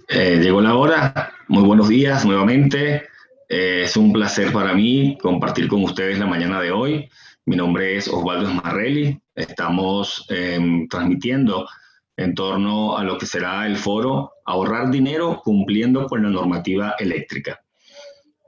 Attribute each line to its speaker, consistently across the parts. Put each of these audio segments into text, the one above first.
Speaker 1: Llegó la hora. Muy buenos días nuevamente. Es un placer para mí compartir con ustedes la mañana de hoy. Mi nombre es Osvaldo Smarrelli. Estamos transmitiendo en torno a lo que será el foro Ahorrar dinero cumpliendo con la normativa eléctrica.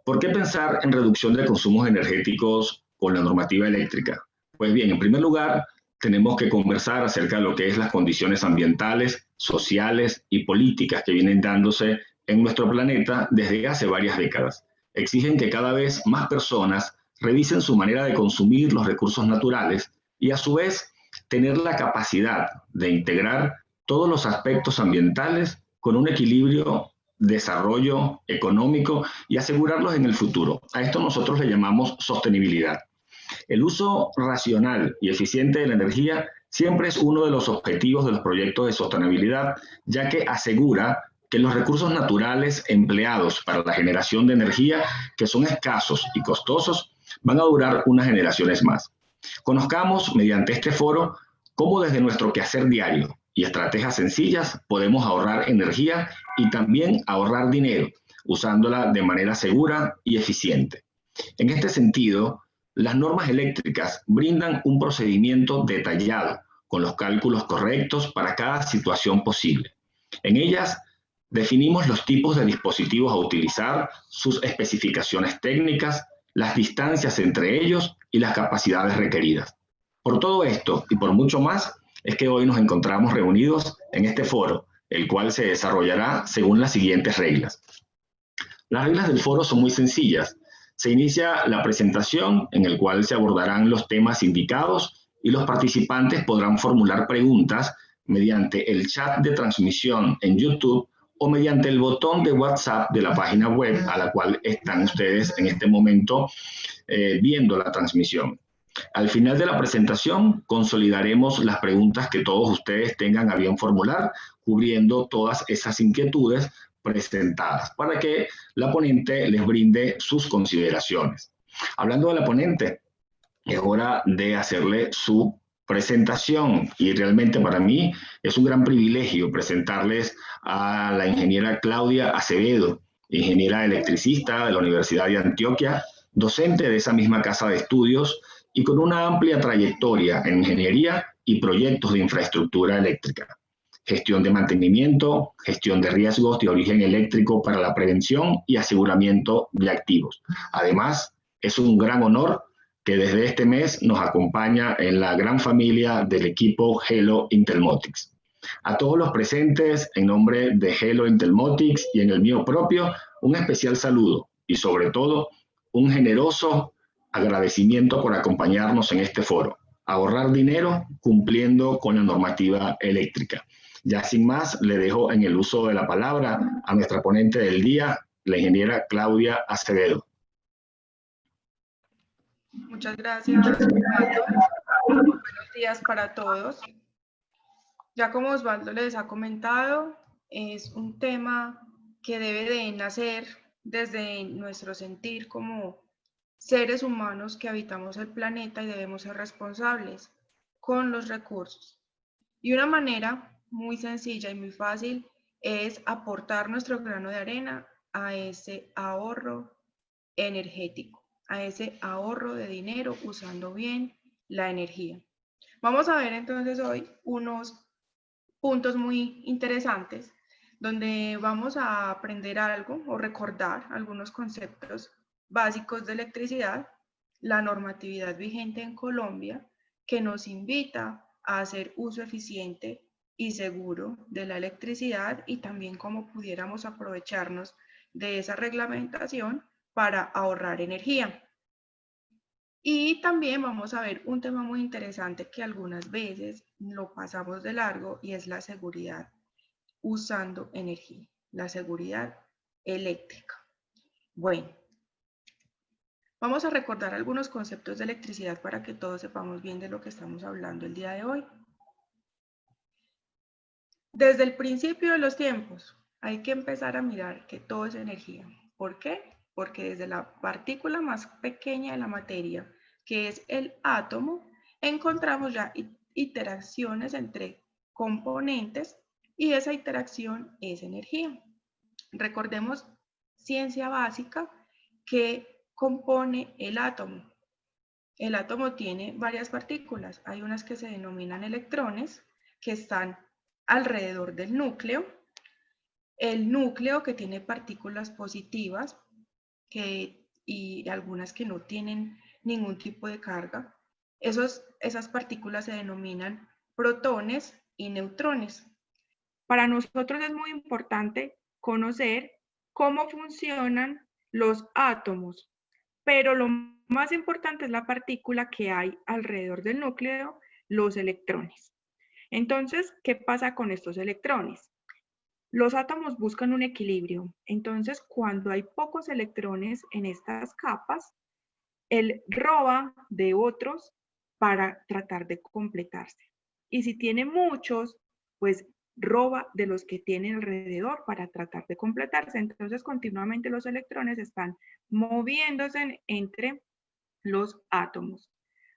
Speaker 1: ¿Por qué pensar en reducción de consumos energéticos con la normativa eléctrica? Pues bien, en primer lugar, tenemos que conversar acerca de lo que es las condiciones ambientales, sociales y políticas que vienen dándose en nuestro planeta desde hace varias décadas. Exigen que cada vez más personas revisen su manera de consumir los recursos naturales y a su vez tener la capacidad de integrar todos los aspectos ambientales con un equilibrio desarrollo económico y asegurarlos en el futuro. A esto nosotros le llamamos sostenibilidad. El uso racional y eficiente de la energía siempre es uno de los objetivos de los proyectos de sostenibilidad, ya que asegura que los recursos naturales empleados para la generación de energía, que son escasos y costosos, van a durar unas generaciones más. Conozcamos mediante este foro cómo desde nuestro quehacer diario y estrategias sencillas podemos ahorrar energía y también ahorrar dinero, usándola de manera segura y eficiente. En este sentido, las normas eléctricas brindan un procedimiento detallado con los cálculos correctos para cada situación posible. En ellas definimos los tipos de dispositivos a utilizar, sus especificaciones técnicas, las distancias entre ellos y las capacidades requeridas. Por todo esto y por mucho más, es que hoy nos encontramos reunidos en este foro, el cual se desarrollará según las siguientes reglas. Las reglas del foro son muy sencillas. Se inicia la presentación en el cual se abordarán los temas indicados y los participantes podrán formular preguntas mediante el chat de transmisión en YouTube o mediante el botón de WhatsApp de la página web a la cual están ustedes en este momento viendo la transmisión. Al final de la presentación, consolidaremos las preguntas que todos ustedes tengan a bien formular, cubriendo todas esas inquietudes presentadas para que la ponente les brinde sus consideraciones. Hablando de la ponente, es hora de hacerle su presentación y realmente para mí es un gran privilegio presentarles a la ingeniera Claudia Acevedo, ingeniera electricista de la Universidad de Antioquia, docente de esa misma casa de estudios y con una amplia trayectoria en ingeniería y proyectos de infraestructura eléctrica, gestión de mantenimiento, gestión de riesgos de origen eléctrico para la prevención y aseguramiento de activos. Además, es un gran honor que desde este mes nos acompaña en la gran familia del equipo Helo Intelmotics. A todos los presentes, en nombre de Helo Intelmotics y en el mío propio, un especial saludo y sobre todo un generoso agradecimiento por acompañarnos en este foro. Ahorrar dinero cumpliendo con la normativa eléctrica. Ya sin más, le dejo en el uso de la palabra a nuestra ponente del día, la ingeniera Claudia Acevedo.
Speaker 2: Muchas gracias, Osvaldo. Buenos días para todos. Ya como Osvaldo les ha comentado, es un tema que debe de nacer desde nuestro sentir como seres humanos que habitamos el planeta y debemos ser responsables con los recursos. Y una manera muy sencilla y muy fácil es aportar nuestro grano de arena a ese ahorro energético, a ese ahorro de dinero usando bien la energía. Vamos a ver entonces hoy unos puntos muy interesantes donde vamos a aprender algo o recordar algunos conceptos básicos de electricidad, la normatividad vigente en Colombia que nos invita a hacer uso eficiente y seguro de la electricidad y también cómo pudiéramos aprovecharnos de esa reglamentación para ahorrar energía. Y también vamos a ver un tema muy interesante que algunas veces lo pasamos de largo y es la seguridad usando energía, la seguridad eléctrica. Bueno, vamos a recordar algunos conceptos de electricidad para que todos sepamos bien de lo que estamos hablando el día de hoy. Desde el principio de los tiempos hay que empezar a mirar que todo es energía. ¿Por qué? Porque desde la partícula más pequeña de la materia, que es el átomo, encontramos ya interacciones entre componentes y esa interacción es energía. Recordemos, ciencia básica, que compone el átomo. El átomo tiene varias partículas. Hay unas que se denominan electrones, que están alrededor del núcleo. El núcleo, que tiene partículas positivas y algunas que no tienen ningún tipo de carga. Esas partículas se denominan protones y neutrones. Para nosotros es muy importante conocer cómo funcionan los átomos, pero lo más importante es la partícula que hay alrededor del núcleo, los electrones. Entonces, ¿qué pasa con estos electrones? Los átomos buscan un equilibrio. Entonces, cuando hay pocos electrones en estas capas, él roba de otros para tratar de completarse. Y si tiene muchos, pues roba de los que tiene alrededor para tratar de completarse. Entonces, continuamente los electrones están moviéndose entre los átomos.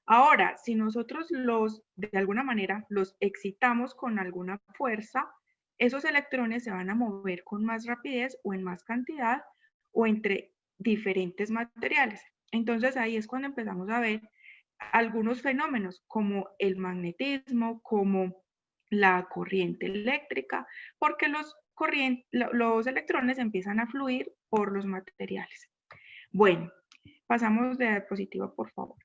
Speaker 2: Ahora, si nosotros de alguna manera, los excitamos con alguna fuerza, esos electrones se van a mover con más rapidez o en más cantidad o entre diferentes materiales. Entonces ahí es cuando empezamos a ver algunos fenómenos como el magnetismo, como la corriente eléctrica, porque los electrones empiezan a fluir por los materiales. Bueno, pasamos de diapositiva, por favor.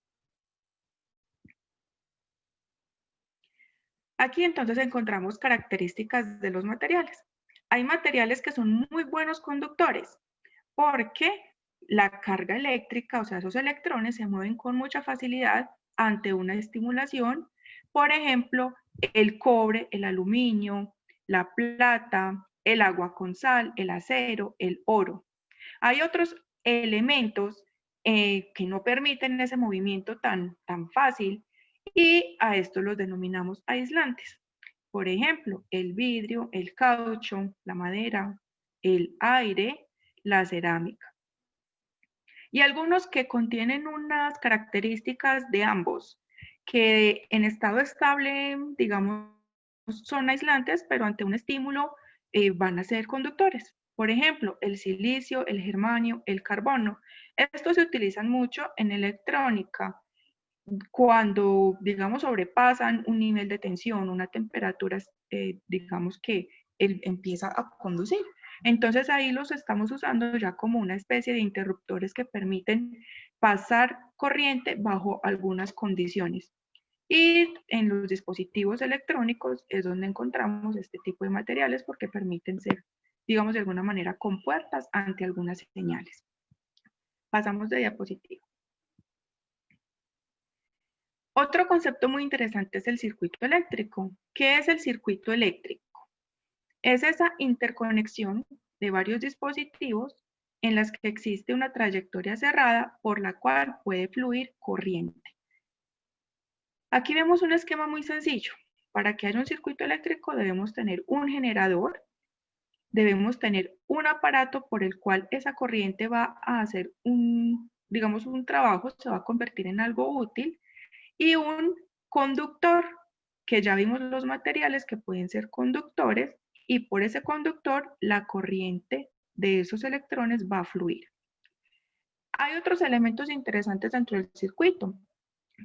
Speaker 2: Aquí entonces encontramos características de los materiales. Hay materiales que son muy buenos conductores porque la carga eléctrica, o sea, esos electrones se mueven con mucha facilidad ante una estimulación. Por ejemplo, el cobre, el aluminio, la plata, el agua con sal, el acero, el oro. Hay otros elementos que no permiten ese movimiento tan fácil y a esto los denominamos aislantes. Por ejemplo, el vidrio, el caucho, la madera, el aire, la cerámica. Y algunos que contienen unas características de ambos, que en estado estable, digamos, son aislantes, pero ante un estímulo van a ser conductores. Por ejemplo, el silicio, el germanio, el carbono. Estos se utilizan mucho en electrónica cuando, digamos, sobrepasan un nivel de tensión, una temperatura, digamos, que él empieza a conducir. Entonces ahí los estamos usando ya como una especie de interruptores que permiten pasar corriente bajo algunas condiciones. Y en los dispositivos electrónicos es donde encontramos este tipo de materiales porque permiten ser, digamos, de alguna manera compuertas ante algunas señales. Pasamos de diapositiva. Otro concepto muy interesante es el circuito eléctrico. ¿Qué es el circuito eléctrico? Es esa interconexión de varios dispositivos en las que existe una trayectoria cerrada por la cual puede fluir corriente. Aquí vemos un esquema muy sencillo. Para que haya un circuito eléctrico debemos tener un generador, debemos tener un aparato por el cual esa corriente va a hacer digamos, un trabajo, se va a convertir en algo útil, y un conductor, que ya vimos los materiales que pueden ser conductores, y por ese conductor la corriente de esos electrones va a fluir. Hay otros elementos interesantes dentro del circuito,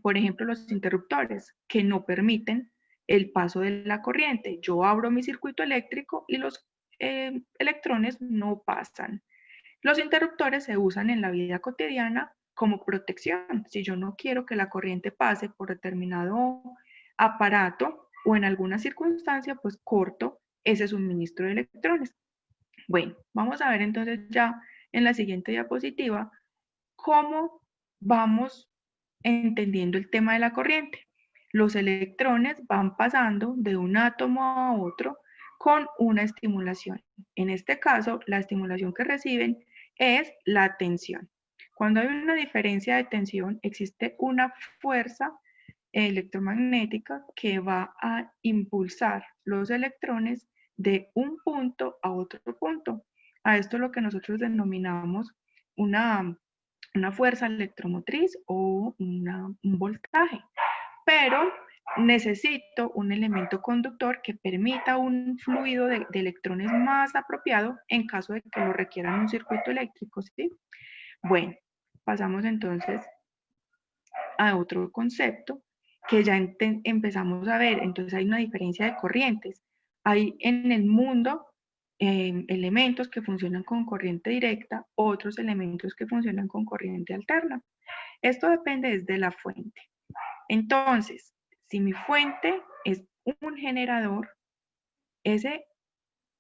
Speaker 2: por ejemplo los interruptores, que no permiten el paso de la corriente. Yo abro mi circuito eléctrico y los electrones no pasan. Los interruptores se usan en la vida cotidiana como protección. Si yo no quiero que la corriente pase por determinado aparato o en alguna circunstancia, pues corto ese suministro de electrones. Bueno, vamos a ver entonces ya en la siguiente diapositiva cómo vamos entendiendo el tema de la corriente. Los electrones van pasando de un átomo a otro con una estimulación. En este caso, la estimulación que reciben es la tensión. Cuando hay una diferencia de tensión, existe una fuerza electromagnética que va a impulsar los electrones de un punto a otro punto. A esto es lo que nosotros denominamos una fuerza electromotriz o un voltaje. Pero necesito un elemento conductor que permita un fluido de electrones más apropiado en caso de que lo requieran un circuito eléctrico, ¿sí? Bueno, pasamos entonces a otro concepto que ya empezamos a ver. Entonces hay una diferencia de corrientes. Hay en el mundo elementos que funcionan con corriente directa, otros elementos que funcionan con corriente alterna. Esto depende desde la fuente. Entonces, si mi fuente es un generador, ese,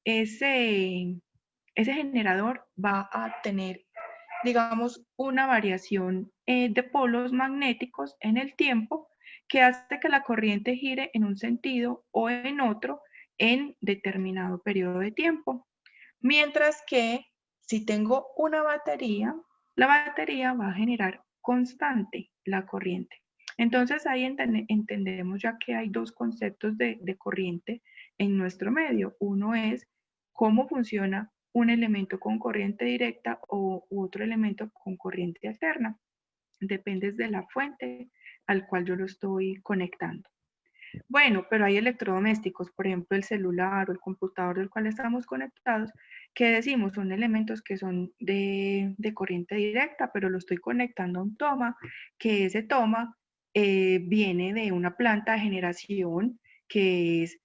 Speaker 2: ese, ese generador va a tener, digamos, una variación de polos magnéticos en el tiempo que hace que la corriente gire en un sentido o en otro en determinado periodo de tiempo. Mientras que si tengo una batería, la batería va a generar constante la corriente. Entonces ahí entendemos ya que hay dos conceptos de corriente en nuestro medio. Uno es cómo funciona un elemento con corriente directa u otro elemento con corriente alterna. Depende de la fuente al cual yo lo estoy conectando. Bueno, pero hay electrodomésticos, por ejemplo, el celular o el computador del cual estamos conectados, que decimos son elementos que son de corriente directa, pero lo estoy conectando a un toma, que ese toma viene de una planta de generación que es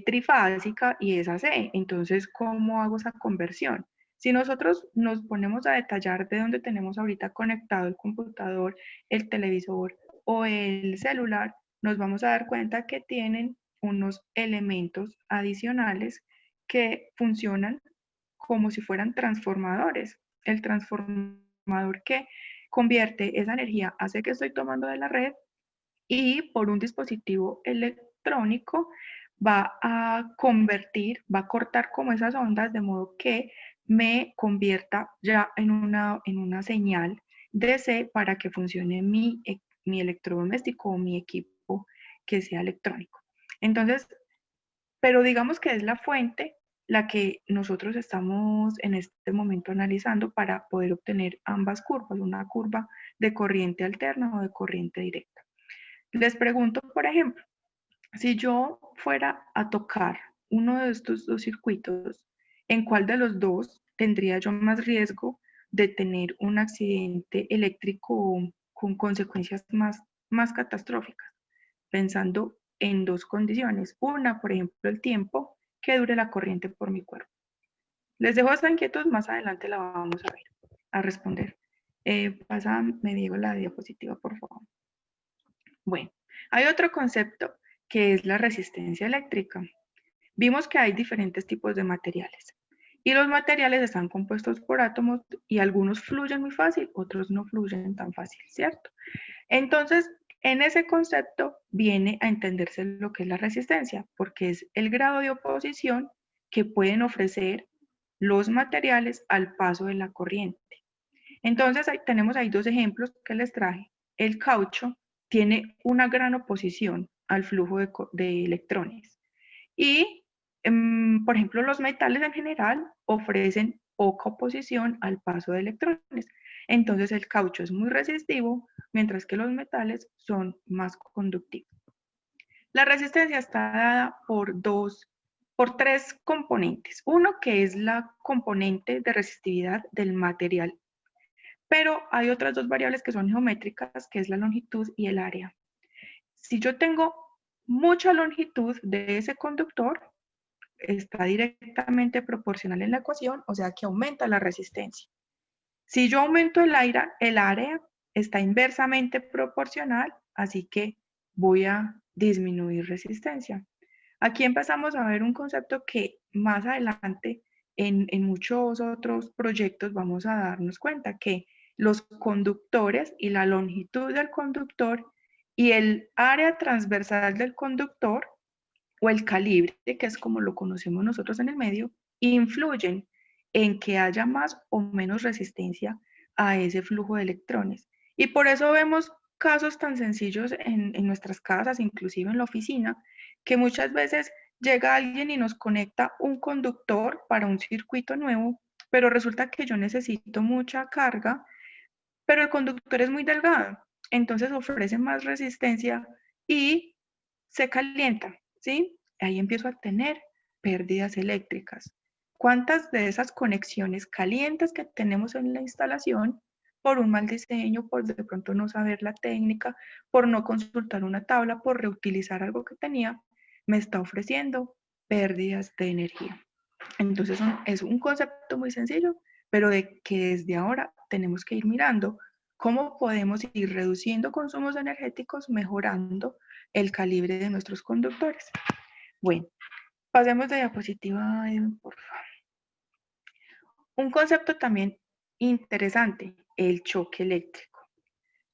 Speaker 2: trifásica y es AC. Entonces, ¿cómo hago esa conversión? Si nosotros nos ponemos a detallar de dónde tenemos ahorita conectado el computador, el televisor o el celular, nos vamos a dar cuenta que tienen unos elementos adicionales que funcionan como si fueran transformadores. El transformador que convierte esa energía hace que estoy tomando de la red y por un dispositivo electrónico va a convertir, va a cortar como esas ondas de modo que me convierta ya en una señal DC para que funcione mi electrodoméstico o mi equipo que sea electrónico. Entonces, pero digamos que es la fuente la que nosotros estamos en este momento analizando para poder obtener ambas curvas, una curva de corriente alterna o de corriente directa. Les pregunto, por ejemplo, si yo fuera a tocar uno de estos dos circuitos, ¿en cuál de los dos tendría yo más riesgo de tener un accidente eléctrico con consecuencias más catastróficas? Pensando en dos condiciones. Una, por ejemplo, el tiempo que dure la corriente por mi cuerpo. Les dejo esta inquietud, más adelante la vamos a ver, a responder. Me Diego, la diapositiva, por favor. Bueno, hay otro concepto que es la resistencia eléctrica. Vimos que hay diferentes tipos de materiales y los materiales están compuestos por átomos y algunos fluyen muy fácil, otros no fluyen tan fácil, ¿cierto? Entonces, en ese concepto viene a entenderse lo que es la resistencia, porque es el grado de oposición que pueden ofrecer los materiales al paso de la corriente. Entonces, tenemos ahí dos ejemplos que les traje. El caucho tiene una gran oposición al flujo de electrones. Y, por ejemplo, los metales en general ofrecen poca oposición al paso de electrones. Entonces, el caucho es muy resistivo, mientras que los metales son más conductivos. La resistencia está dada por tres componentes. Uno que es la componente de resistividad del material, pero hay otras dos variables que son geométricas, que es la longitud y el área. Si yo tengo mucha longitud de ese conductor, está directamente proporcional en la ecuación, o sea que aumenta la resistencia. Si yo aumento el área está inversamente proporcional, así que voy a disminuir resistencia. Aquí empezamos a ver un concepto que más adelante en muchos otros proyectos vamos a darnos cuenta que los conductores y la longitud del conductor y el área transversal del conductor o el calibre, que es como lo conocemos nosotros en el medio, influyen en que haya más o menos resistencia a ese flujo de electrones. Y por eso vemos casos tan sencillos en nuestras casas, inclusive en la oficina, que muchas veces llega alguien y nos conecta un conductor para un circuito nuevo, pero resulta que yo necesito mucha carga, pero el conductor es muy delgado, entonces ofrece más resistencia y se calienta, ¿sí? Ahí empiezo a tener pérdidas eléctricas. ¿Cuántas de esas conexiones calientes que tenemos en la instalación, por un mal diseño, por de pronto no saber la técnica, por no consultar una tabla, por reutilizar algo que tenía, me está ofreciendo pérdidas de energía? Entonces es un concepto muy sencillo, pero de que desde ahora tenemos que ir mirando cómo podemos ir reduciendo consumos energéticos, mejorando el calibre de nuestros conductores. Bueno, pasemos de diapositiva, por favor. Un concepto también interesante, el choque eléctrico.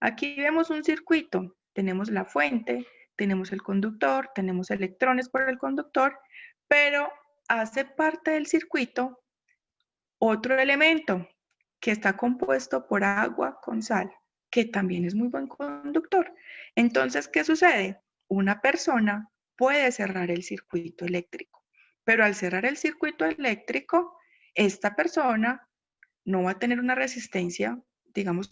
Speaker 2: Aquí vemos un circuito, tenemos la fuente, tenemos el conductor, tenemos electrones por el conductor, pero hace parte del circuito otro elemento que está compuesto por agua con sal, que también es muy buen conductor. Entonces, ¿qué sucede? Una persona puede cerrar el circuito eléctrico, pero al cerrar el circuito eléctrico, esta persona no va a tener una resistencia, digamos,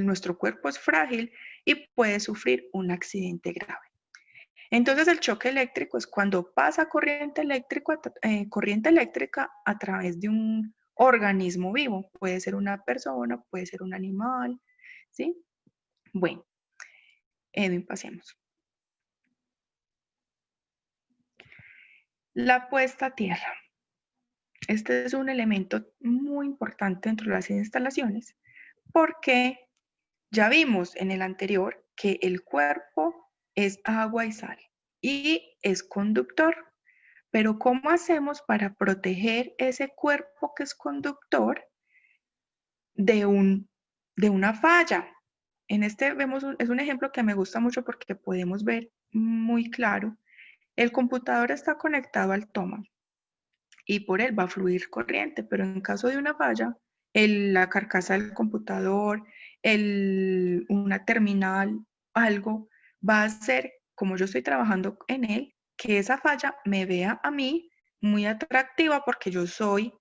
Speaker 2: nuestro cuerpo es frágil y puede sufrir un accidente grave. Entonces, el choque eléctrico es cuando pasa corriente eléctrica a través de un organismo vivo. Puede ser una persona, puede ser un animal, ¿sí? Bueno, Edwin, pasemos. La puesta a tierra. Este es un elemento muy importante dentro de las instalaciones porque ya vimos en el anterior que el cuerpo es agua y sal y es conductor. Pero ¿cómo hacemos para proteger ese cuerpo que es conductor de una falla? En este es un ejemplo que me gusta mucho porque podemos ver muy claro. El computador está conectado al toma y por él va a fluir corriente, pero en caso de una falla, la carcasa del computador, una terminal, algo, va a hacer, como yo estoy trabajando en él, que esa falla me vea a mí muy atractiva porque yo soy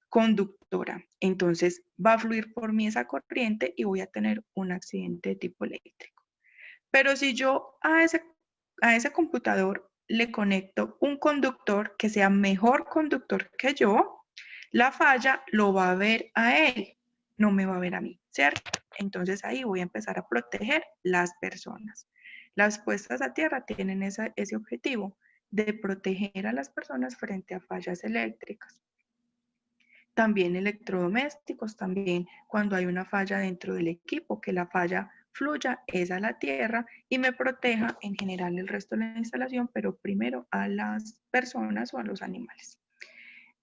Speaker 2: conductora. Entonces va a fluir por mí esa corriente y voy a tener un accidente de tipo eléctrico. Pero si yo a ese computador le conecto un conductor que sea mejor conductor que yo, la falla lo va a ver a él, no me va a ver a mí, ¿cierto? Entonces ahí voy a empezar a proteger las personas. Las puestas a tierra tienen ese objetivo de proteger a las personas frente a fallas eléctricas. También electrodomésticos, también cuando hay una falla dentro del equipo, que la falla fluya es a la tierra y me proteja en general el resto de la instalación, pero primero a las personas o a los animales.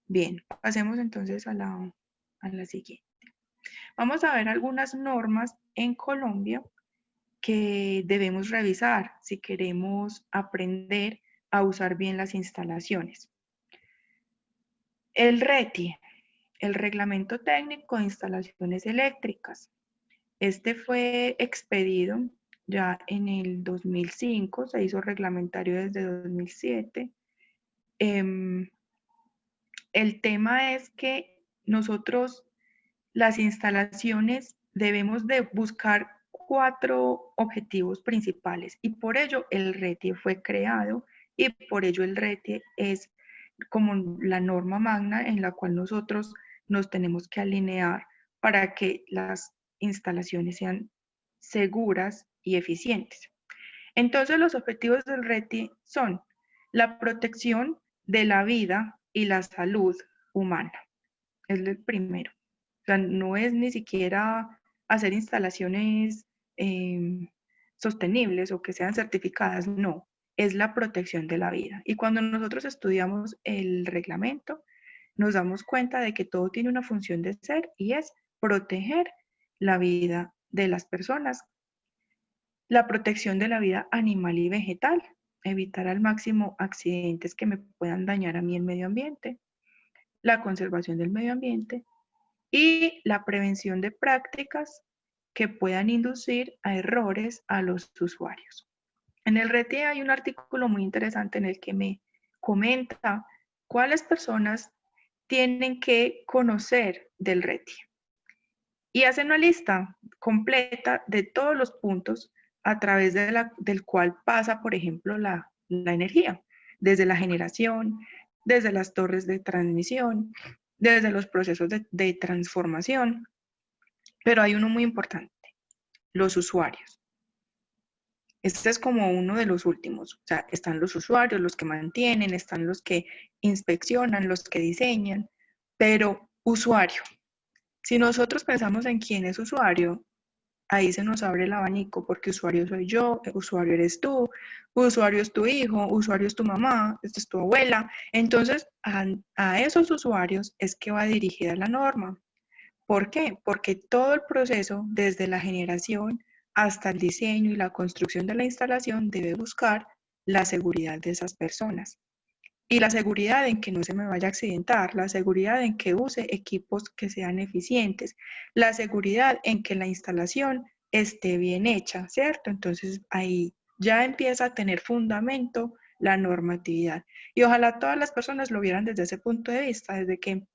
Speaker 2: Bien, pasemos entonces a la siguiente. Vamos a ver algunas normas en Colombia que debemos revisar si queremos aprender a usar bien las instalaciones. El RETI, el Reglamento Técnico de Instalaciones Eléctricas. Este fue expedido ya en el 2005, se hizo reglamentario desde 2007. El tema es que nosotros, las instalaciones, debemos de buscar 4 objetivos principales y por ello el RETIE fue creado y por ello el RETIE es como la norma magna en la cual nosotros nos tenemos que alinear para que las instalaciones sean seguras y eficientes. Entonces, los objetivos del RETI son la protección de la vida y la salud humana. Es el primero. O sea, no es ni siquiera hacer instalaciones sostenibles o que sean certificadas, no, es la protección de la vida. Y cuando nosotros estudiamos el reglamento, nos damos cuenta de que todo tiene una función de ser y es proteger la vida de las personas, la protección de la vida animal y vegetal, evitar al máximo accidentes que me puedan dañar a mí el medio ambiente, la conservación del medio ambiente y la prevención de prácticas que puedan inducir a errores a los usuarios. En el RETI hay un artículo muy interesante en el que me comenta cuáles personas tienen que conocer del RETI. Y hace una lista completa de todos los puntos a través del cual pasa, por ejemplo, la la energía, desde la generación, desde las torres de transmisión, desde los procesos de transformación. Pero hay uno muy importante, los usuarios. Este es como uno de los últimos. O sea, están los usuarios, los que mantienen, están los que inspeccionan, los que diseñan, pero usuario. Si nosotros pensamos en quién es usuario, ahí se nos abre el abanico, porque usuario soy yo, usuario eres tú, usuario es tu hijo, usuario es tu mamá, esta es tu abuela. Entonces, a esos usuarios es que va dirigida la norma. ¿Por qué? Porque todo el proceso, desde la generación hasta el diseño y la construcción de la instalación, debe buscar la seguridad de esas personas. Y la seguridad en que no se me vaya a accidentar, la seguridad en que use equipos que sean eficientes, la seguridad en que la instalación esté bien hecha, ¿cierto? Entonces ahí ya empieza a tener fundamento la normatividad. Y ojalá todas las personas lo vieran desde ese punto de vista, desde que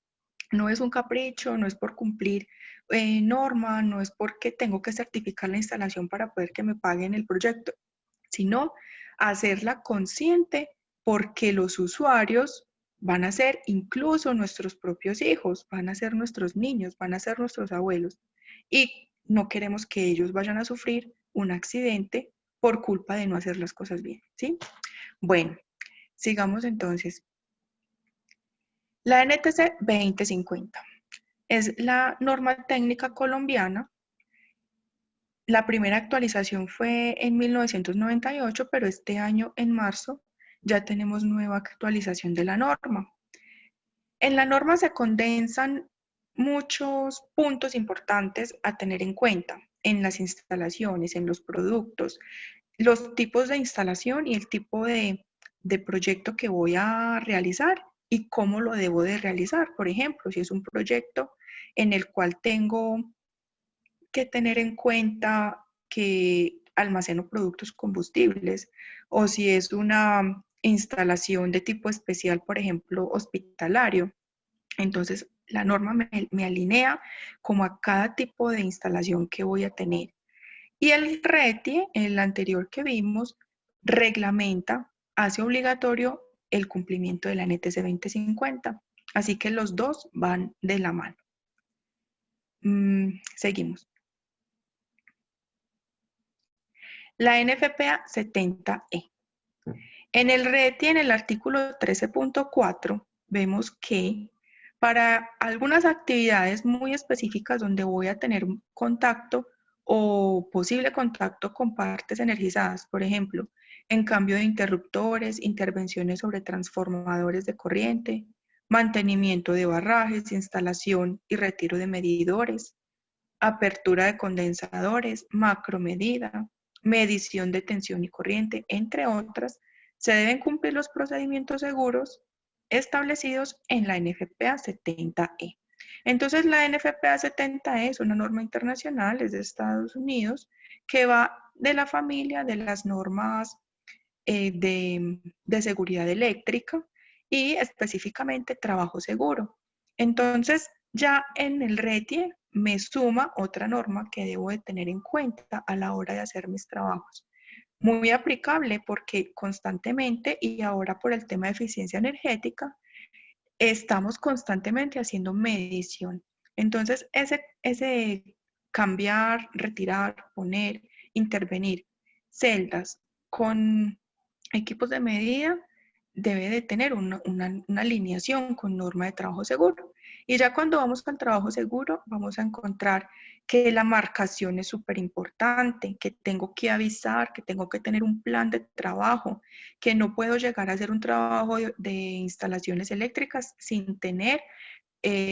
Speaker 2: no es un capricho, no es por cumplir norma, no es porque tengo que certificar la instalación para poder que me paguen el proyecto, sino hacerla consciente porque los usuarios van a ser incluso nuestros propios hijos, van a ser nuestros niños, van a ser nuestros abuelos. Y no queremos que ellos vayan a sufrir un accidente por culpa de no hacer las cosas bien, ¿sí? Bueno, sigamos entonces. La NTC 2050 es la norma técnica colombiana. La primera actualización fue en 1998, pero este año, en marzo, ya tenemos nueva actualización de la norma. En la norma se condensan muchos puntos importantes a tener en cuenta en las instalaciones, en los productos, los tipos de instalación y el tipo de proyecto que voy a realizar y cómo lo debo de realizar. Por ejemplo, si es un proyecto en el cual tengo que tener en cuenta que almaceno productos combustibles o si es una instalación de tipo especial, por ejemplo, hospitalario. Entonces, la norma me alinea como a cada tipo de instalación que voy a tener. Y el RETIE, el anterior que vimos, reglamenta, hace obligatorio el cumplimiento de la NTC 2050. Así que los dos van de la mano. Seguimos. La NFPA 70E. En el RETI, en el artículo 13.4, vemos que para algunas actividades muy específicas donde voy a tener contacto o posible contacto con partes energizadas, por ejemplo, en cambio de interruptores, intervenciones sobre transformadores de corriente, mantenimiento de barrajes, instalación y retiro de medidores, apertura de condensadores, macromedida, medición de tensión y corriente, entre otras, se deben cumplir los procedimientos seguros establecidos en la NFPA 70E. Entonces, la NFPA 70E es una norma internacional, es de Estados Unidos, que va de la familia de las normas de seguridad eléctrica y específicamente trabajo seguro. Entonces, ya en el RETIE me suma otra norma que debo de tener en cuenta a la hora de hacer mis trabajos. Muy aplicable porque constantemente y ahora por el tema de eficiencia energética, estamos constantemente haciendo medición. Entonces, ese cambiar, retirar, poner, intervenir celdas con equipos de medida debe de tener una alineación con norma de trabajo seguro. Y ya cuando vamos al trabajo seguro, vamos a encontrar que la marcación es súper importante, que tengo que avisar, que tengo que tener un plan de trabajo, que no puedo llegar a hacer un trabajo de instalaciones eléctricas sin tener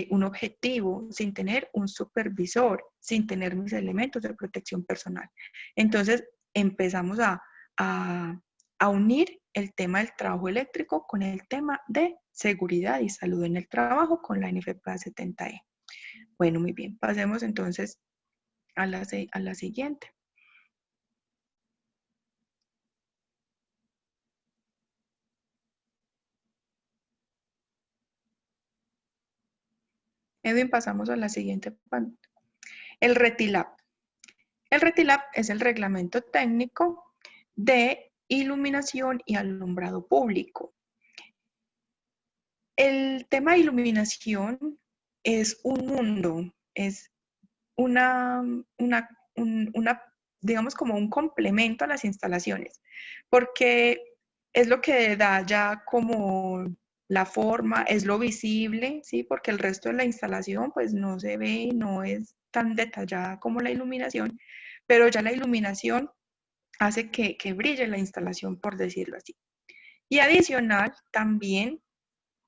Speaker 2: un objetivo, sin tener un supervisor, sin tener mis elementos de protección personal. Entonces, empezamos a unir el tema del trabajo eléctrico con el tema de seguridad y salud en el trabajo con la NFPA 70E. Bueno, muy bien, pasemos entonces a la siguiente. Edwin, pasamos a la siguiente pantalla. El RETILAB. El RETILAB es el reglamento técnico de iluminación y alumbrado público. El tema de iluminación es un mundo, es una, digamos como un complemento a las instalaciones, porque es lo que da ya como la forma, es lo visible, ¿sí? Porque el resto de la instalación pues no se ve, no es tan detallada como la iluminación, pero ya la iluminación hace que brille la instalación, por decirlo así. Y adicional, también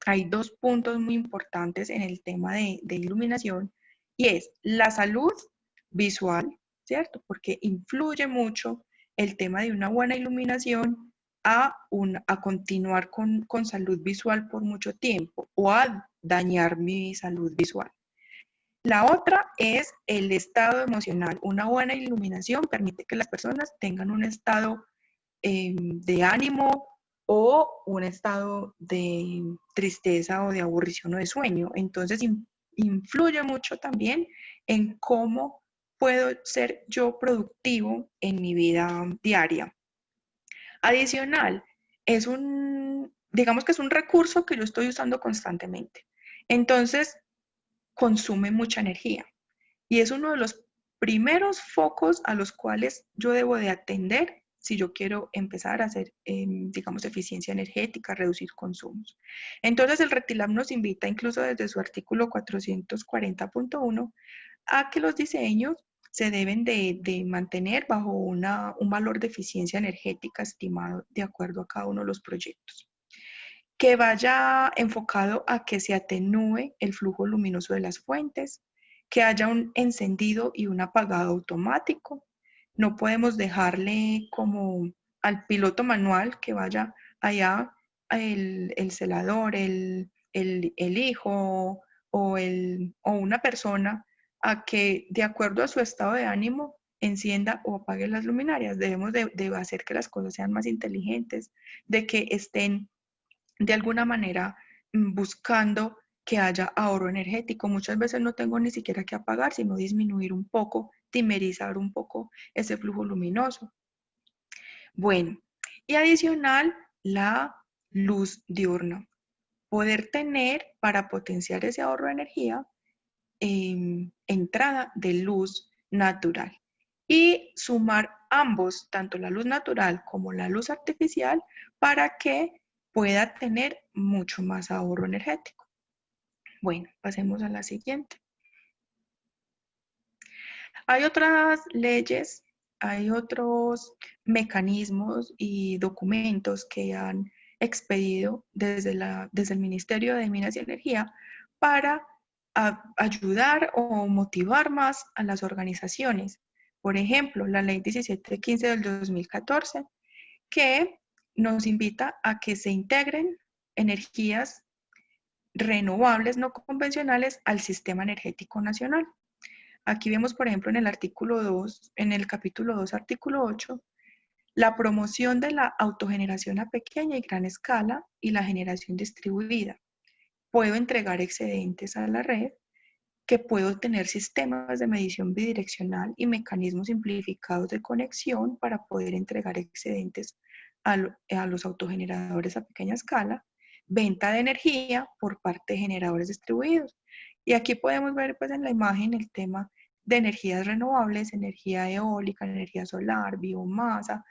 Speaker 2: hay dos puntos muy importantes en el tema de iluminación y es la salud visual, ¿cierto? Porque influye mucho el tema de una buena iluminación a continuar con salud visual por mucho tiempo o a dañar mi salud visual. La otra es el estado emocional. Una buena iluminación permite que las personas tengan un estado de ánimo o un estado de tristeza o de aburrición o de sueño. Entonces, influye mucho también en cómo puedo ser yo productivo en mi vida diaria. Adicional, digamos que es un recurso que yo estoy usando constantemente. Entonces, consume mucha energía y es uno de los primeros focos a los cuales yo debo de atender si yo quiero empezar a hacer, digamos, eficiencia energética, reducir consumos. Entonces, el RECTILAB nos invita incluso desde su artículo 440.1 a que los diseños se deben de mantener bajo un valor de eficiencia energética estimado de acuerdo a cada uno de los proyectos, que vaya enfocado a que se atenúe el flujo luminoso de las fuentes, que haya un encendido y un apagado automático. No podemos dejarle como al piloto manual que vaya allá el celador, el hijo o una persona a que de acuerdo a su estado de ánimo encienda o apague las luminarias. Debemos de hacer que las cosas sean más inteligentes, de que estén de alguna manera buscando que haya ahorro energético. Muchas veces no tengo ni siquiera que apagar, sino disminuir un poco, dimerizar un poco ese flujo luminoso. Bueno, y adicional, la luz diurna. Poder tener para potenciar ese ahorro de energía, entrada de luz natural. Y sumar ambos, tanto la luz natural como la luz artificial, para que pueda tener mucho más ahorro energético. Bueno, pasemos a la siguiente. Hay otras leyes, hay otros mecanismos y documentos que han expedido desde el Ministerio de Minas y Energía para ayudar o motivar más a las organizaciones. Por ejemplo, la Ley 1715 del 2014, que nos invita a que se integren energías renovables no convencionales al sistema energético nacional. Aquí vemos, por ejemplo, en el artículo 2, en el capítulo 2, artículo 8, la promoción de la autogeneración a pequeña y gran escala y la generación distribuida. Puedo entregar excedentes a la red, que puedo tener sistemas de medición bidireccional y mecanismos simplificados de conexión para poder entregar excedentes a los autogeneradores a pequeña escala, venta de energía por parte de generadores distribuidos. Y aquí podemos ver pues en la imagen el tema de energías renovables, energía eólica, energía solar, biomasa,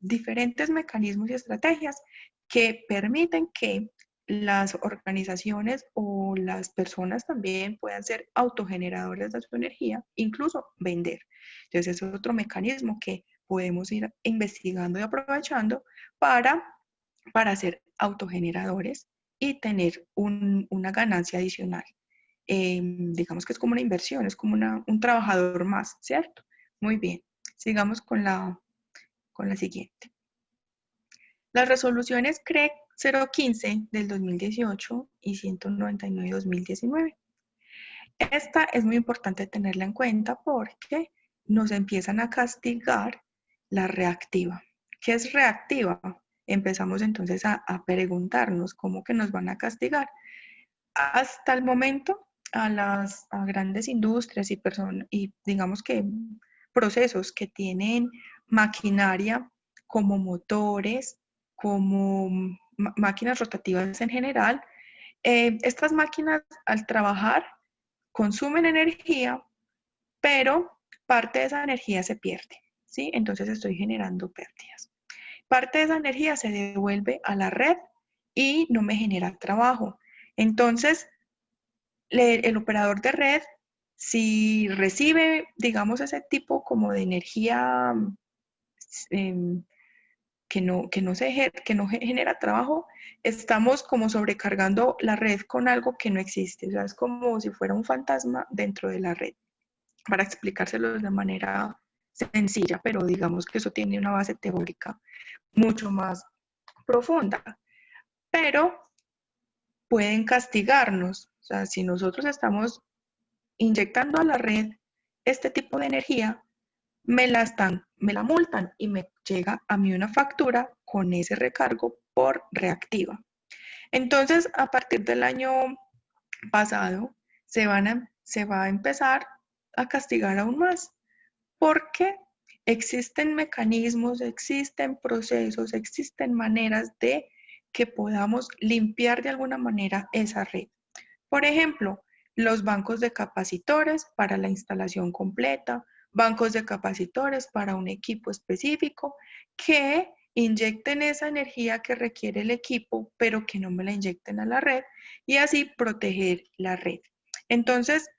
Speaker 2: diferentes mecanismos y estrategias que permiten que las organizaciones o las personas también puedan ser autogeneradores de su energía, incluso vender. Entonces, es otro mecanismo que podemos ir investigando y aprovechando para ser autogeneradores y tener una ganancia adicional. Digamos que es como una inversión, es como un trabajador más, ¿cierto? Muy bien, sigamos con la siguiente. Las resoluciones CREC 015 del 2018 y 199 de 2019. Esta es muy importante tenerla en cuenta porque nos empiezan a castigar la reactiva. ¿Qué es reactiva? Empezamos entonces a preguntarnos cómo que nos van a castigar. Hasta el momento, a grandes industrias y digamos que procesos que tienen maquinaria como motores, como máquinas rotativas en general. Estas máquinas al trabajar consumen energía, pero parte de esa energía se pierde, ¿sí? Entonces estoy generando pérdidas. Parte de esa energía se devuelve a la red y no me genera trabajo. Entonces, el operador de red, si recibe, digamos, ese tipo como de energía eh, que no genera trabajo, estamos como sobrecargando la red con algo que no existe. O sea, es como si fuera un fantasma dentro de la red, para explicárselo de manera sencilla, pero digamos que eso tiene una base teórica mucho más profunda. Pero pueden castigarnos. O sea, si nosotros estamos inyectando a la red este tipo de energía, me la multan y me llega a mí una factura con ese recargo por reactiva. Entonces, a partir del año pasado, se va a empezar a castigar aún más, porque existen mecanismos, existen procesos, existen maneras de que podamos limpiar de alguna manera esa red. Por ejemplo, los bancos de capacitores para la instalación completa, bancos de capacitores para un equipo específico que inyecten esa energía que requiere el equipo, pero que no me la inyecten a la red y así proteger la red. Entonces,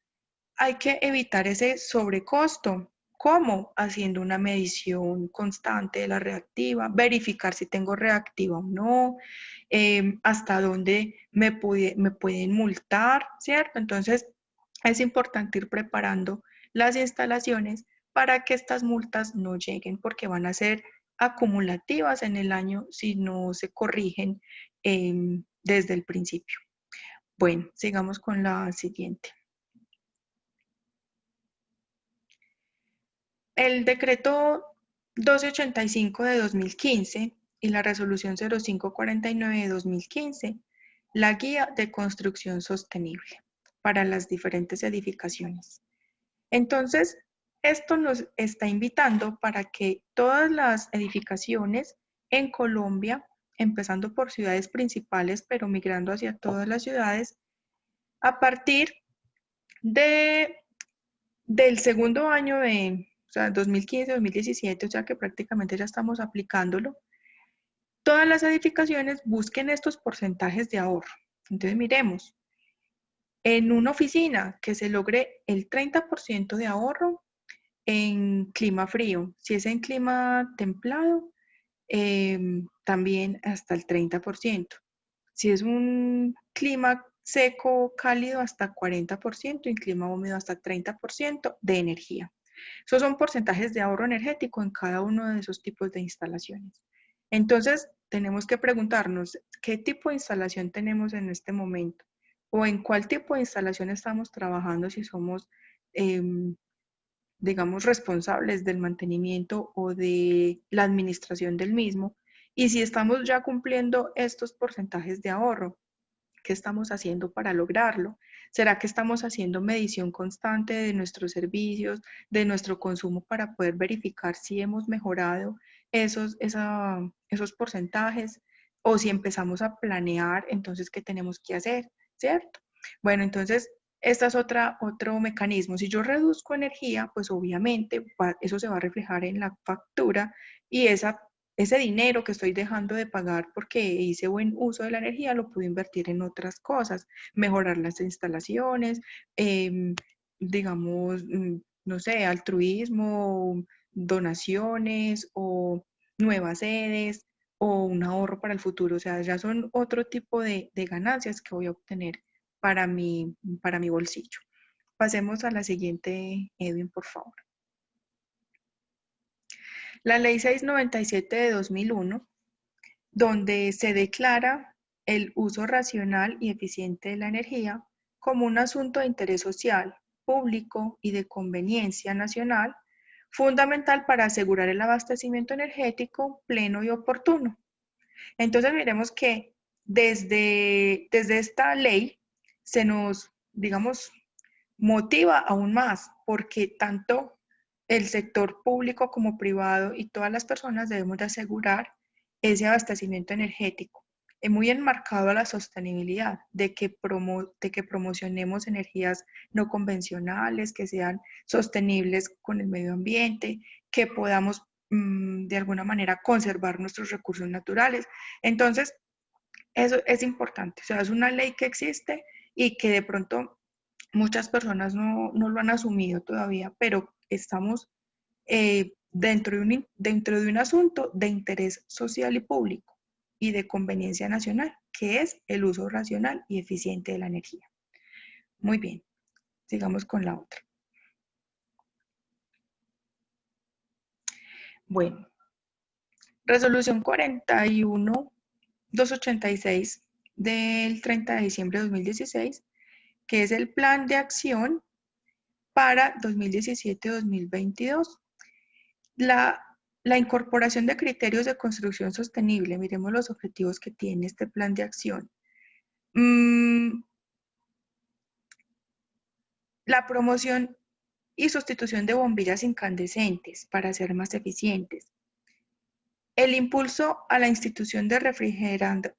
Speaker 2: hay que evitar ese sobrecosto. ¿Cómo? Haciendo una medición constante de la reactiva, verificar si tengo reactiva o no, hasta dónde me pueden multar, ¿cierto? Entonces, es importante ir preparando las instalaciones para que estas multas no lleguen, porque van a ser acumulativas en el año si no se corrigen desde el principio. Bueno, sigamos con la siguiente. El decreto 1285 de 2015 y la resolución 0549 de 2015, la guía de construcción sostenible para las diferentes edificaciones. Entonces, esto nos está invitando para que todas las edificaciones en Colombia, empezando por ciudades principales, pero migrando hacia todas las ciudades, a partir de del segundo año o sea, 2015, 2017, o sea que prácticamente ya estamos aplicándolo, todas las edificaciones busquen estos porcentajes de ahorro. Entonces miremos, en una oficina que se logre el 30% de ahorro en clima frío. Si es en clima templado, también hasta el 30%. Si es un clima seco, cálido, hasta 40%, y en clima húmedo hasta 30% de energía. Esos son porcentajes de ahorro energético en cada uno de esos tipos de instalaciones. Entonces, tenemos que preguntarnos qué tipo de instalación tenemos en este momento o en cuál tipo de instalación estamos trabajando si somos, digamos, responsables del mantenimiento o de la administración del mismo. Y si estamos ya cumpliendo estos porcentajes de ahorro, ¿qué estamos haciendo para lograrlo? ¿Será que estamos haciendo medición constante de nuestros servicios, de nuestro consumo para poder verificar si hemos mejorado esos porcentajes? O si empezamos a planear, entonces, ¿qué tenemos que hacer? ¿Cierto? Bueno, entonces, esta es otro mecanismo. Si yo reduzco energía, pues obviamente eso se va a reflejar en la factura y ese dinero que estoy dejando de pagar porque hice buen uso de la energía lo puedo invertir en otras cosas, mejorar las instalaciones, digamos, no sé, altruismo, donaciones o nuevas sedes o un ahorro para el futuro. O sea, ya son otro tipo de ganancias que voy a obtener para mi bolsillo. Pasemos a la siguiente, Edwin, por favor. La ley 697 de 2001, donde se declara el uso racional y eficiente de la energía como un asunto de interés social, público y de conveniencia nacional, fundamental para asegurar el abastecimiento energético pleno y oportuno. Entonces miremos que desde esta ley se nos, digamos, motiva aún más, porque tanto el sector público como privado y todas las personas debemos de asegurar ese abastecimiento energético. Es muy enmarcado a la sostenibilidad, de que promocionemos energías no convencionales, que sean sostenibles con el medio ambiente, que podamos de alguna manera conservar nuestros recursos naturales. Entonces, eso es importante, o sea, es una ley que existe y que de pronto muchas personas no lo han asumido todavía, pero estamos dentro de un asunto de interés social y público y de conveniencia nacional, que es el uso racional y eficiente de la energía. Muy bien, sigamos con la otra. Bueno, resolución 41-286 del 30 de diciembre de 2016, que es el plan de acción para 2017-2022. La incorporación de criterios de construcción sostenible. Miremos los objetivos que tiene este plan de acción. La promoción y sustitución de bombillas incandescentes para ser más eficientes. El impulso a la institución de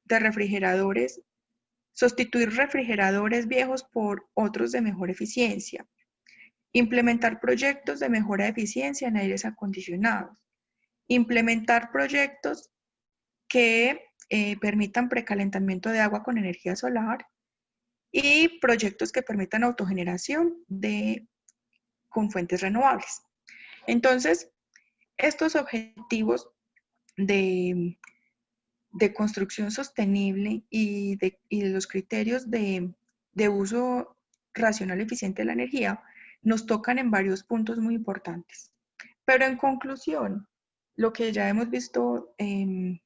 Speaker 2: refrigeradores, sustituir refrigeradores viejos por otros de mejor eficiencia. Implementar proyectos de mejora de eficiencia en aires acondicionados. Implementar proyectos que permitan precalentamiento de agua con energía solar y proyectos que permitan autogeneración con fuentes renovables. Entonces, estos objetivos de construcción sostenible y de los criterios de uso racional y eficiente de la energía nos tocan en varios puntos muy importantes. Pero en conclusión, lo que ya hemos visto,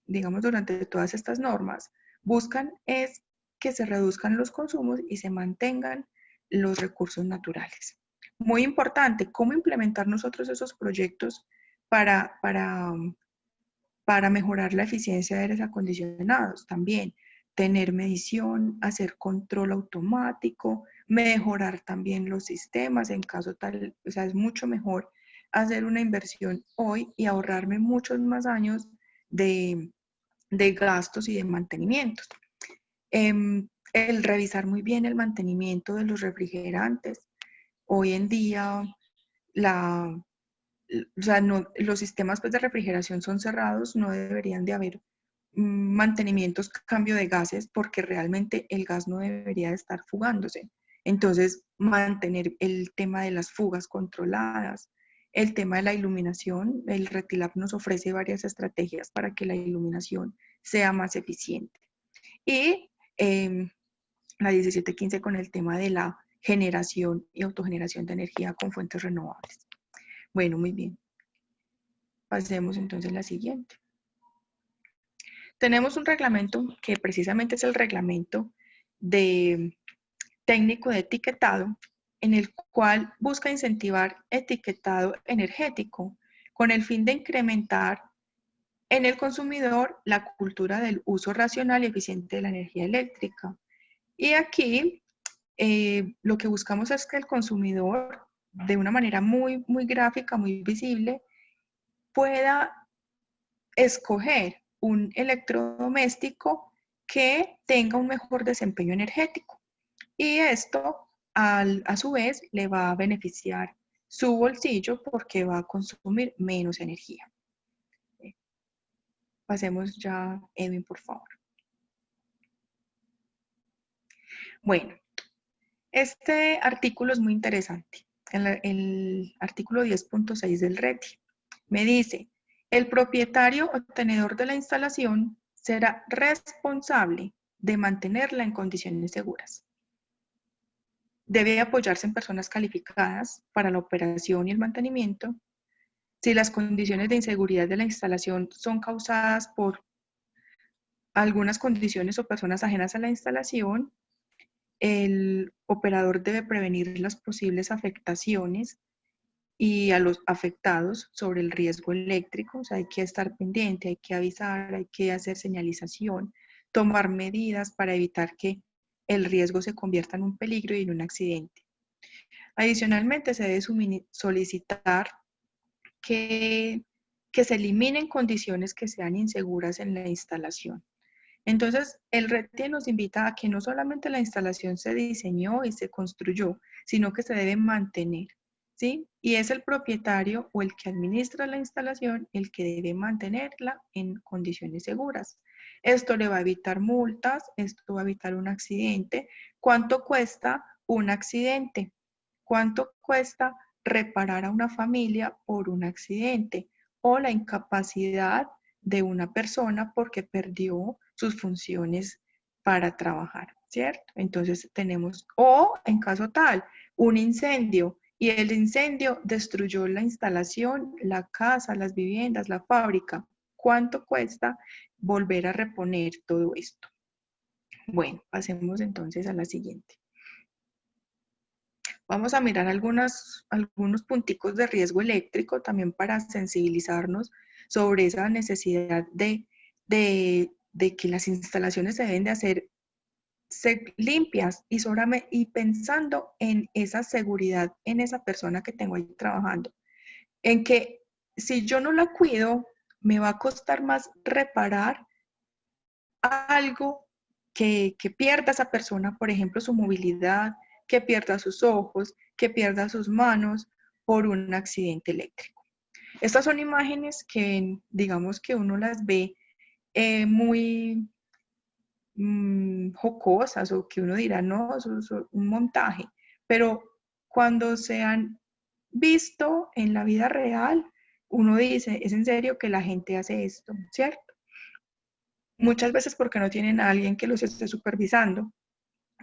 Speaker 2: digamos, durante todas estas normas, buscan es que se reduzcan los consumos y se mantengan los recursos naturales. Muy importante, cómo implementar nosotros esos proyectos para mejorar la eficiencia de aires acondicionados. También tener medición, hacer control automático, mejorar también los sistemas en caso tal, o sea, es mucho mejor hacer una inversión hoy y ahorrarme muchos más años de gastos y de mantenimientos. El revisar muy bien el mantenimiento de los refrigerantes. Hoy en día o sea, los sistemas pues, de refrigeración son cerrados, no deberían de haber mantenimientos, cambio de gases, porque realmente el gas no debería de estar fugándose. Entonces, mantener el tema de las fugas controladas, el tema de la iluminación, el RETILAB nos ofrece varias estrategias para que la iluminación sea más eficiente. Y la 1715 con el tema de la generación y autogeneración de energía con fuentes renovables. Bueno, muy bien. Pasemos entonces a la siguiente. Tenemos un reglamento que precisamente es el reglamento técnico de etiquetado, en el cual busca incentivar etiquetado energético con el fin de incrementar en el consumidor la cultura del uso racional y eficiente de la energía eléctrica. Y aquí lo que buscamos es que el consumidor, de una manera muy gráfica, muy visible, pueda escoger un electrodoméstico que tenga un mejor desempeño energético. Y esto, a su vez, le va a beneficiar su bolsillo porque va a consumir menos energía. Pasemos ya, Edwin, por favor. Bueno, este artículo es muy interesante. El artículo 10.6 del RETI me dice: el propietario o tenedor de la instalación será responsable de mantenerla en condiciones seguras. Debe apoyarse en personas calificadas para la operación y el mantenimiento. Si las condiciones de inseguridad de la instalación son causadas por algunas condiciones o personas ajenas a la instalación, el operador debe prevenir las posibles afectaciones y a los afectados sobre el riesgo eléctrico. O sea, hay que estar pendiente, hay que avisar, hay que hacer señalización, tomar medidas para evitar que el riesgo se convierta en un peligro y en un accidente. Adicionalmente, se debe solicitar que se eliminen condiciones que sean inseguras en la instalación. Entonces, el RETIE nos invita a que no solamente la instalación se diseñó y se construyó, sino que se debe mantener, ¿sí? Y es el propietario o el que administra la instalación el que debe mantenerla en condiciones seguras. Esto le va a evitar multas, esto va a evitar un accidente. ¿Cuánto cuesta un accidente? ¿Cuánto cuesta reparar a una familia por un accidente? O la incapacidad de una persona porque perdió sus funciones para trabajar, ¿cierto? Entonces tenemos, o en caso tal, un incendio y el incendio destruyó la instalación, la casa, las viviendas, la fábrica. ¿Cuánto cuesta volver a reponer todo esto? Bueno, pasemos entonces a la siguiente. Vamos a mirar algunos punticos de riesgo eléctrico también para sensibilizarnos sobre esa necesidad de que las instalaciones se deben de hacer limpias y pensando en esa seguridad, en esa persona que tengo ahí trabajando. En que si yo no la cuido, me va a costar más reparar algo que pierda esa persona, por ejemplo, su movilidad, que pierda sus ojos, que pierda sus manos por un accidente eléctrico. Estas son imágenes que, digamos que uno las ve muy jocosas o que uno dirá, no, eso es un montaje, pero cuando se han visto en la vida real, uno dice, es en serio que la gente hace esto, ¿cierto? Muchas veces porque no tienen a alguien que los esté supervisando,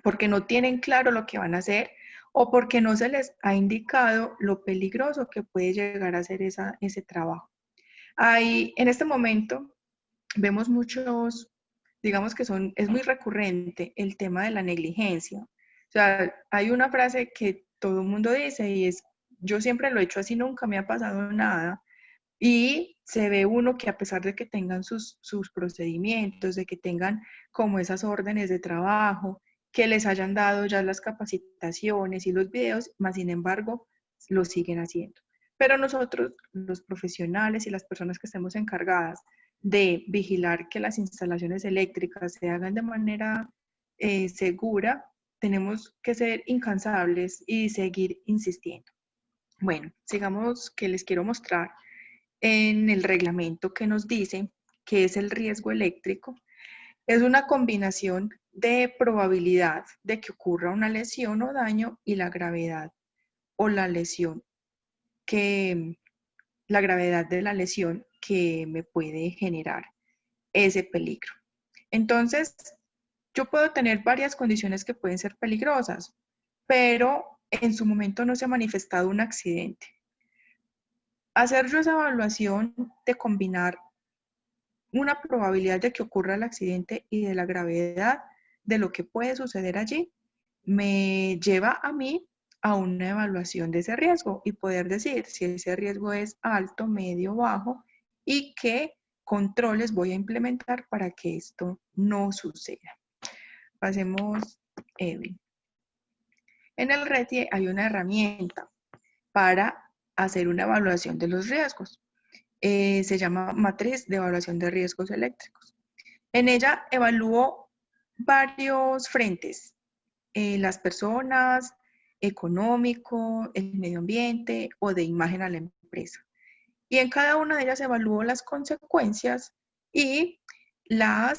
Speaker 2: porque no tienen claro lo que van a hacer o porque no se les ha indicado lo peligroso que puede llegar a ser ese trabajo. En este momento vemos muchos, digamos que es muy recurrente el tema de la negligencia. O sea, hay una frase que todo el mundo dice y es, yo siempre lo he hecho así, nunca me ha pasado nada. Y se ve uno que a pesar de que tengan sus procedimientos, de que tengan como esas órdenes de trabajo, que les hayan dado ya las capacitaciones y los videos, más sin embargo, lo siguen haciendo. Pero nosotros, los profesionales y las personas que estemos encargadas de vigilar que las instalaciones eléctricas se hagan de manera segura, tenemos que ser incansables y seguir insistiendo. Bueno, sigamos que les quiero mostrar en el reglamento que nos dice que es el riesgo eléctrico. Es una combinación de probabilidad de que ocurra una lesión o daño y la gravedad o la gravedad de la lesión que me puede generar ese peligro. Entonces, yo puedo tener varias condiciones que pueden ser peligrosas, pero en su momento no se ha manifestado un accidente. Hacer yo esa evaluación de combinar una probabilidad de que ocurra el accidente y de la gravedad de lo que puede suceder allí, me lleva a mí a una evaluación de ese riesgo y poder decir si ese riesgo es alto, medio, bajo y qué controles voy a implementar para que esto no suceda. Pasemos, Edwin. En el RETIE hay una herramienta para hacer una evaluación de los riesgos. Se llama Matriz de Evaluación de Riesgos Eléctricos. En ella evalúo varios frentes, las personas, económico, el medio ambiente o de imagen a la empresa. Y en cada una de ellas evalúo las consecuencias y la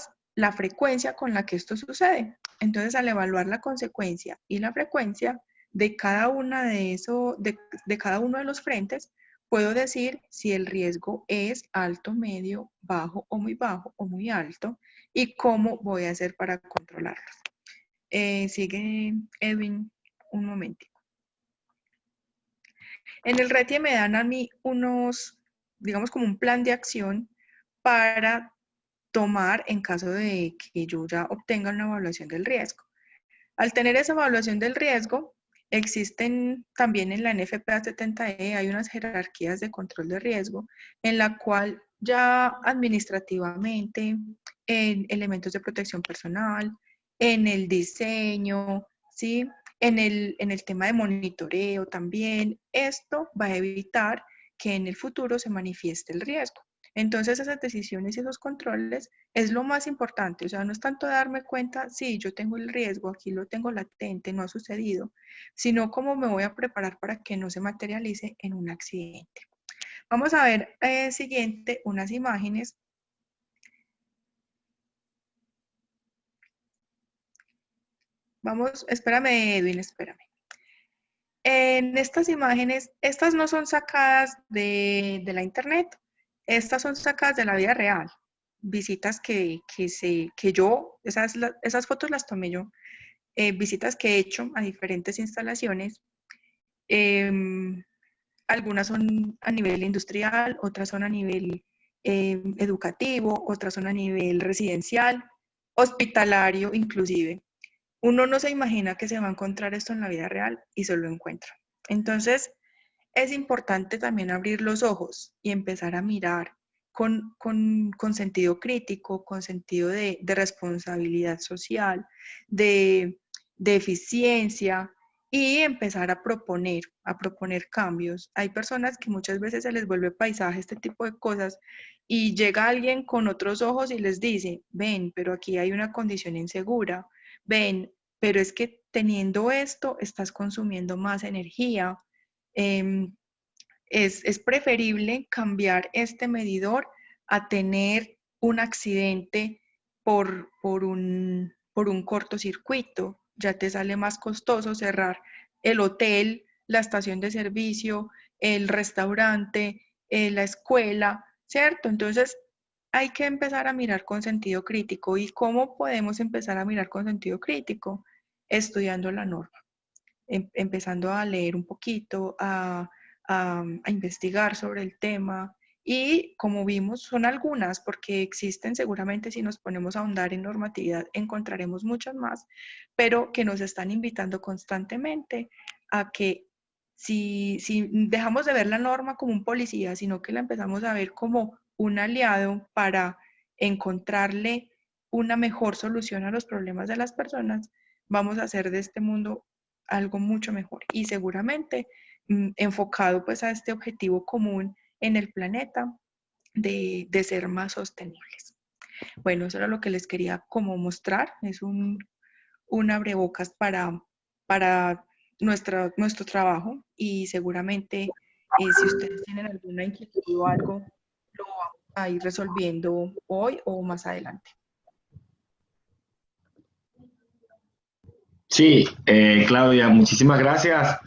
Speaker 2: frecuencia con la que esto sucede. Entonces, al evaluar la consecuencia y la frecuencia de cada uno de los frentes, puedo decir si el riesgo es alto, medio, bajo o muy alto y cómo voy a hacer para controlarlos. Sigue Edwin un momentito. En el RETIE me dan a mí digamos como un plan de acción para tomar en caso de que yo ya obtenga una evaluación del riesgo. Al tener esa evaluación del riesgo, existen también en la NFPA 70E, hay unas jerarquías de control de riesgo en la cual ya administrativamente, en elementos de protección personal, en el diseño, ¿sí? En el tema de monitoreo también, esto va a evitar que en el futuro se manifieste el riesgo. Entonces esas decisiones y esos controles es lo más importante, o sea, no es tanto darme cuenta, sí, yo tengo el riesgo, aquí lo tengo latente, no ha sucedido, sino cómo me voy a preparar para que no se materialice en un accidente. Vamos a ver siguiente unas imágenes. Vamos, espérame Edwin, espérame. En estas imágenes, estas no son sacadas de la internet, estas son sacadas de la vida real. Visitas que yo, esas fotos las tomé yo, visitas que he hecho a diferentes instalaciones. Algunas son a nivel industrial, otras son a nivel educativo, otras son a nivel residencial, hospitalario inclusive. Uno no se imagina que se va a encontrar esto en la vida real y se lo encuentra. Entonces, es importante también abrir los ojos y empezar a mirar con sentido crítico, con sentido de responsabilidad social, de eficiencia y empezar a proponer cambios. Hay personas que muchas veces se les vuelve paisaje este tipo de cosas y llega alguien con otros ojos y les dice, ven, pero aquí hay una condición insegura, ven, pero es que teniendo esto estás consumiendo más energía. Es preferible cambiar este medidor a tener un accidente por un cortocircuito. Ya te sale más costoso cerrar el hotel, la estación de servicio, el restaurante, la escuela, ¿cierto? Entonces, hay que empezar a mirar con sentido crítico. ¿Y cómo podemos empezar a mirar con sentido crítico? Estudiando la norma, empezando a leer un poquito, a investigar sobre el tema. Y como vimos, son algunas, porque existen seguramente, si nos ponemos a ahondar en normatividad, encontraremos muchas más, pero que nos están invitando constantemente a que si dejamos de ver la norma como un policía, sino que la empezamos a ver como un aliado para encontrarle una mejor solución a los problemas de las personas, vamos a hacer de este mundo algo mucho mejor y seguramente enfocado pues a este objetivo común en el planeta de ser más sostenibles. Bueno, eso era lo que les quería como mostrar, es un abrebocas para nuestro trabajo y seguramente si ustedes tienen alguna inquietud o algo, lo vamos a ir resolviendo hoy o más adelante.
Speaker 1: Sí, Claudia, muchísimas gracias.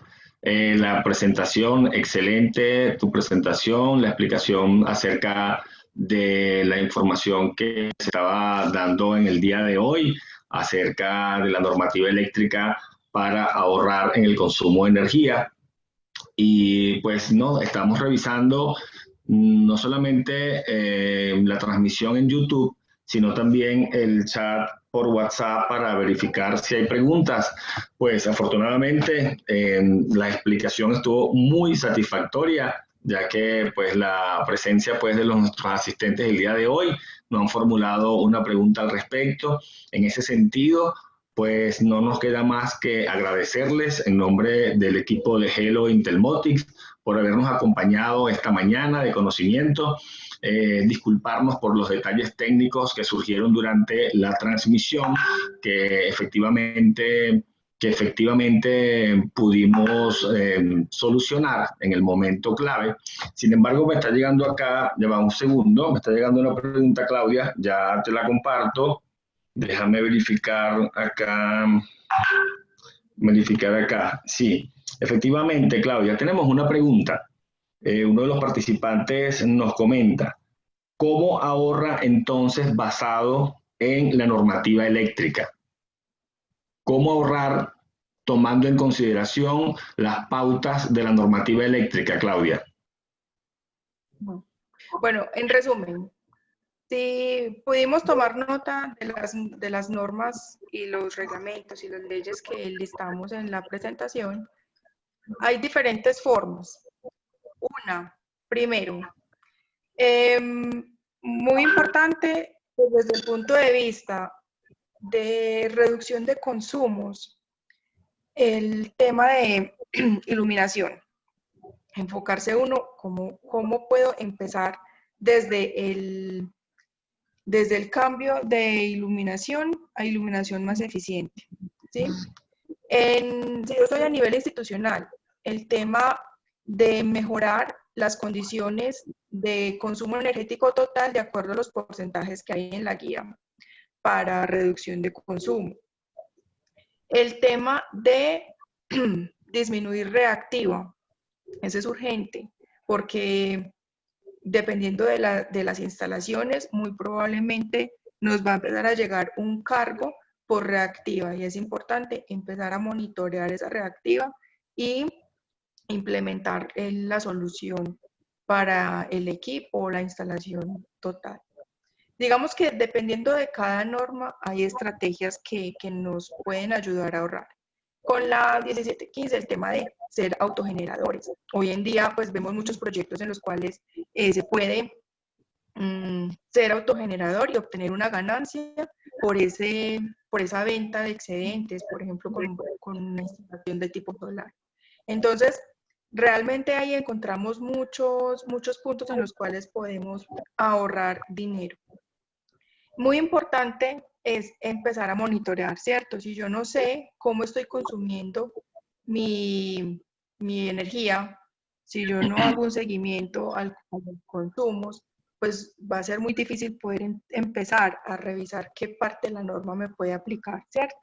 Speaker 1: La presentación, excelente tu presentación, la explicación acerca de la información que se estaba dando en el día de hoy acerca de la normativa eléctrica para ahorrar en el consumo de energía. Y pues no, estamos revisando no solamente la transmisión en YouTube, sino también el chat por WhatsApp para verificar si hay preguntas. Pues afortunadamente la explicación estuvo muy satisfactoria, ya que pues la presencia pues de nuestros asistentes el día de hoy nos han formulado una pregunta al respecto. En ese sentido, pues no nos queda más que agradecerles en nombre del equipo de Hello Intelmotics por habernos acompañado esta mañana de conocimiento, disculparnos por los detalles técnicos que surgieron durante la transmisión, que efectivamente pudimos solucionar en el momento clave. Sin embargo, me está llegando acá, lleva un segundo, me está llegando una pregunta, Claudia, ya te la comparto. Déjame verificar acá. Sí, efectivamente, Claudia, tenemos una pregunta. Uno de los participantes nos comenta, ¿cómo ahorra entonces basado en la normativa eléctrica? ¿Cómo ahorrar tomando en consideración las pautas de la normativa eléctrica, Claudia?
Speaker 2: Bueno, en resumen, si pudimos tomar nota de las normas y los reglamentos y las leyes que listamos en la presentación, hay diferentes formas. Una, primero, muy importante desde el punto de vista de reducción de consumos, el tema de iluminación. enfocarse uno cómo puedo empezar desde el cambio de iluminación a iluminación más eficiente, ¿sí? Si yo estoy a nivel institucional, el tema de mejorar las condiciones de consumo energético total de acuerdo a los porcentajes que hay en la guía para reducción de consumo. El tema de disminuir reactivo, ese es urgente, porque dependiendo de las instalaciones, muy probablemente nos va a empezar a llegar un cargo por reactiva y es importante empezar a monitorear esa reactiva y implementar la solución para el equipo o la instalación total. Digamos que dependiendo de cada norma hay estrategias que nos pueden ayudar a ahorrar. Con la 1715, el tema de ser autogeneradores. Hoy en día pues vemos muchos proyectos en los cuales se puede ser autogenerador y obtener una ganancia por esa venta de excedentes, por ejemplo, con una instalación de tipo solar. Entonces, realmente ahí encontramos muchos puntos en los cuales podemos ahorrar dinero. Muy importante es empezar a monitorear, ¿cierto? Si yo no sé cómo estoy consumiendo mi energía, si yo no hago un seguimiento a los consumos, pues va a ser muy difícil poder empezar a revisar qué parte de la norma me puede aplicar, ¿cierto?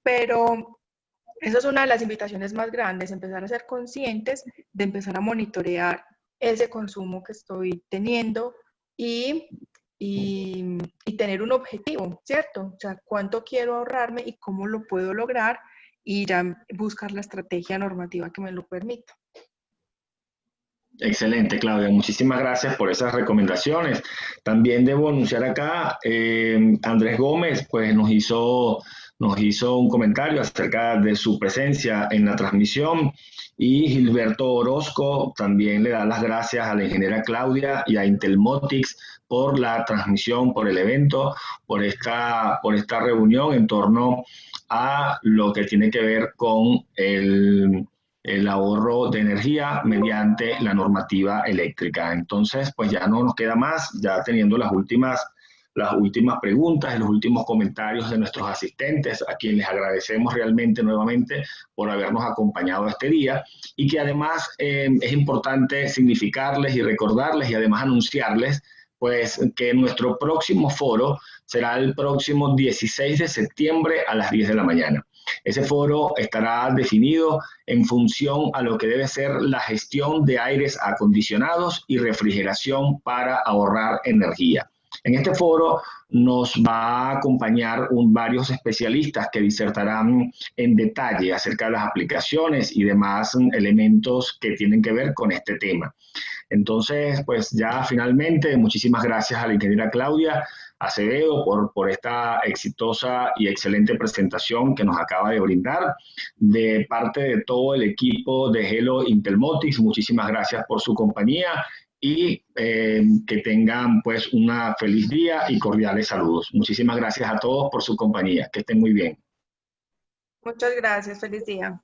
Speaker 2: Pero esa es una de las invitaciones más grandes, empezar a ser conscientes de empezar a monitorear ese consumo que estoy teniendo y tener un objetivo, ¿cierto? O sea, cuánto quiero ahorrarme y cómo lo puedo lograr y ya buscar la estrategia normativa que me lo permita.
Speaker 1: Excelente, Claudia. Muchísimas gracias por esas recomendaciones. También debo anunciar acá, Andrés Gómez, pues nos hizo un comentario acerca de su presencia en la transmisión y Gilberto Orozco también le da las gracias a la ingeniera Claudia y a Intelmotics por la transmisión, por el evento, por esta reunión en torno a lo que tiene que ver con el ahorro de energía mediante la normativa eléctrica. Entonces, pues ya no nos queda más, ya teniendo las últimas preguntas y los últimos comentarios de nuestros asistentes, a quienes les agradecemos realmente nuevamente por habernos acompañado este día y que además es importante significarles y recordarles y además anunciarles pues que nuestro próximo foro será el próximo 16 de septiembre a las 10 de la mañana. Ese foro estará definido en función a lo que debe ser la gestión de aires acondicionados y refrigeración para ahorrar energía. En este foro nos va a acompañar varios especialistas que disertarán en detalle acerca de las aplicaciones y demás elementos que tienen que ver con este tema. Entonces, pues ya finalmente, muchísimas gracias a la ingeniera Claudia Acevedo por esta exitosa y excelente presentación que nos acaba de brindar. De parte de todo el equipo de Hello Intelmotics, muchísimas gracias por su compañía y que tengan pues una feliz día y cordiales saludos. Muchísimas gracias a todos por su compañía. Que estén muy bien.
Speaker 2: Muchas gracias. Feliz día.